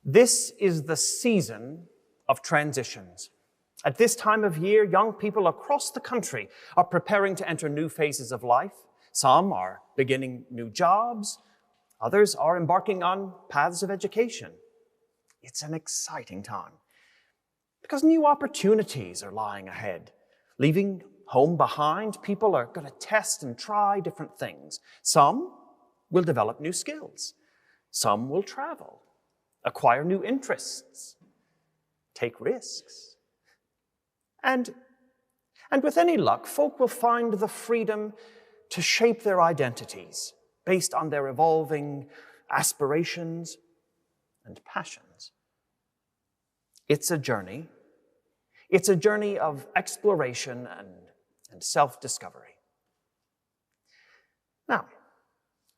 This is the season of transitions. At this time of year, young people across the country are preparing to enter new phases of life. Some are beginning new jobs. Others are embarking on paths of education. It's an exciting time because new opportunities are lying ahead. Leaving home behind, people are going to test and try different things. Some will develop new skills. Some will travel, acquire new interests, take risks. And with any luck, folk will find the freedom to shape their identities based on their evolving aspirations and passions. It's a journey. It's a journey of exploration and self-discovery. Now,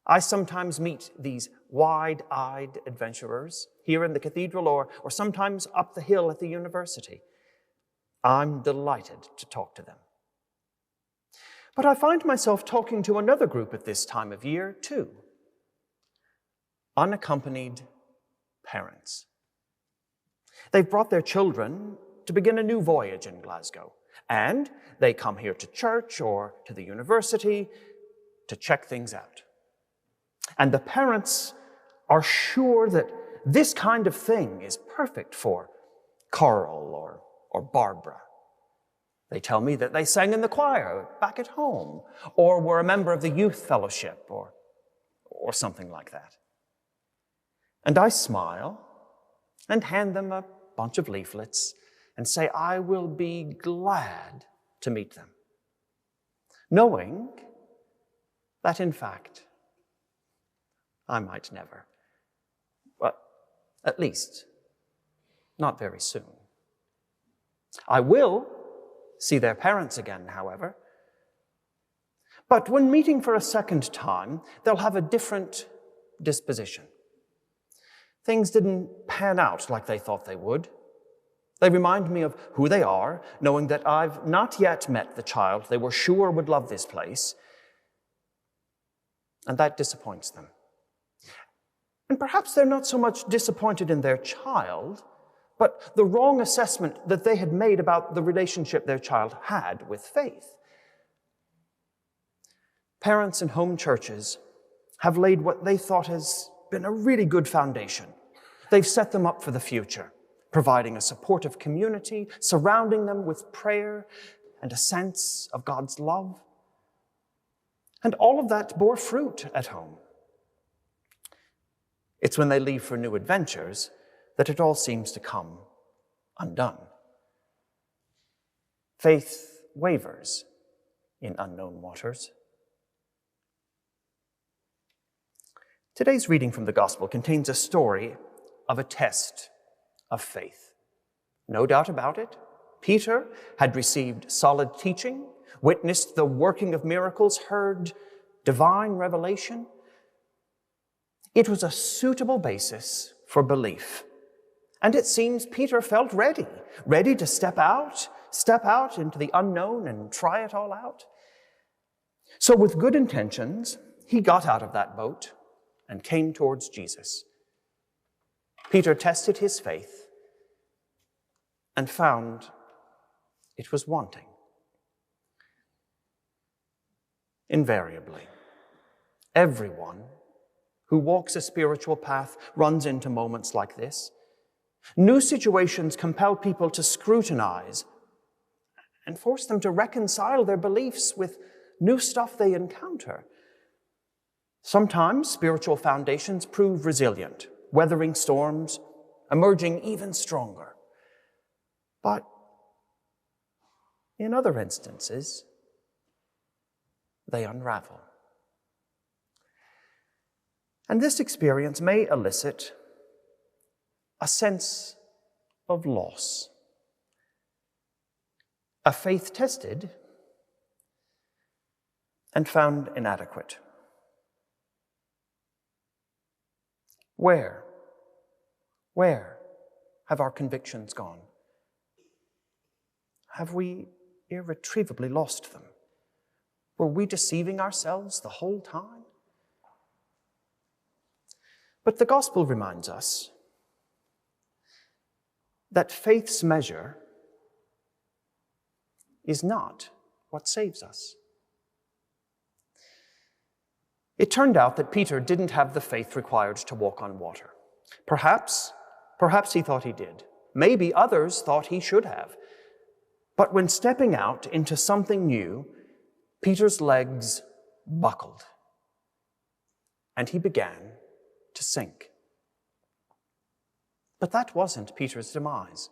I sometimes meet these wide-eyed adventurers here in the cathedral or sometimes up the hill at the university. I'm delighted to talk to them. But I find myself talking to another group at this time of year, too. Unaccompanied parents. They've brought their children to begin a new voyage in Glasgow, and they come here to church or to the university to check things out. And the parents are sure that this kind of thing is perfect for Carl or Barbara. They tell me that they sang in the choir back at home, or were a member of the youth fellowship, or something like that. And I smile and hand them a bunch of leaflets and say I will be glad to meet them, knowing that, in fact, I might never. Well, at least, not very soon. I will see their parents again, however. But when meeting for a second time, they'll have a different disposition. Things didn't pan out like they thought they would. They remind me of who they are, knowing that I've not yet met the child they were sure would love this place, and that disappoints them. And perhaps they're not so much disappointed in their child, but the wrong assessment that they had made about the relationship their child had with faith. Parents in home churches have laid what they thought has been a really good foundation. They've set them up for the future, providing a supportive community, surrounding them with prayer and a sense of God's love. And all of that bore fruit at home. It's when they leave for new adventures that it all seems to come undone. Faith wavers in unknown waters. Today's reading from the Gospel contains a story of a test of faith. No doubt about it, Peter had received solid teaching, witnessed the working of miracles, heard divine revelation. It was a suitable basis for belief. And it seems Peter felt ready to step out into the unknown and try it all out. So with good intentions, he got out of that boat and came towards Jesus. Peter tested his faith and found it was wanting. Invariably, everyone who walks a spiritual path runs into moments like this. New situations compel people to scrutinize and force them to reconcile their beliefs with new stuff they encounter. Sometimes spiritual foundations prove resilient, weathering storms, emerging even stronger. But in other instances, they unravel. And this experience may elicit a sense of loss. A faith tested and found inadequate. Where have our convictions gone? Have we irretrievably lost them? Were we deceiving ourselves the whole time? But the gospel reminds us that faith's measure is not what saves us. It turned out that Peter didn't have the faith required to walk on water. Perhaps he thought he did. Maybe others thought he should have. But when stepping out into something new, Peter's legs buckled, and he began to sink. But that wasn't Peter's demise.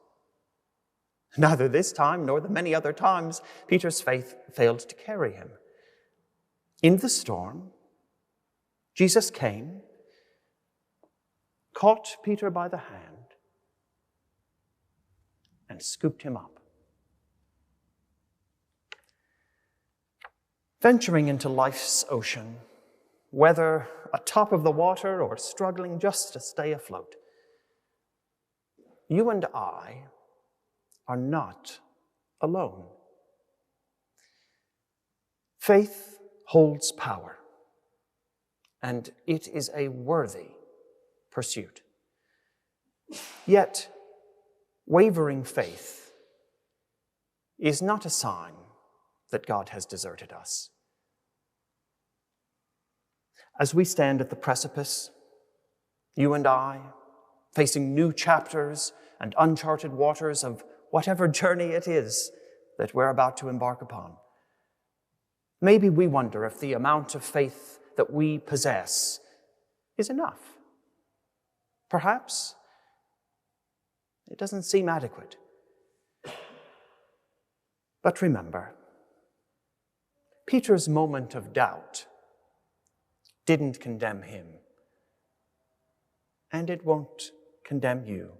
Neither this time nor the many other times Peter's faith failed to carry him. In the storm, Jesus came, caught Peter by the hand, and scooped him up. Venturing into life's ocean, whether atop of the water or struggling just to stay afloat, you and I are not alone. Faith holds power, and it is a worthy pursuit. Yet, wavering faith is not a sign that God has deserted us. As we stand at the precipice, you and I, facing new chapters and uncharted waters of whatever journey it is that we're about to embark upon, maybe we wonder if the amount of faith that we possess is enough. Perhaps it doesn't seem adequate. But remember, Peter's moment of doubt didn't condemn him, and it won't condemn you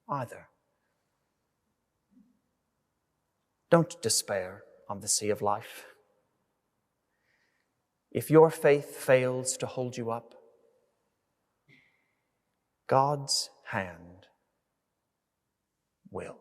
either. Don't despair on the sea of life. If your faith fails to hold you up, God's hand will.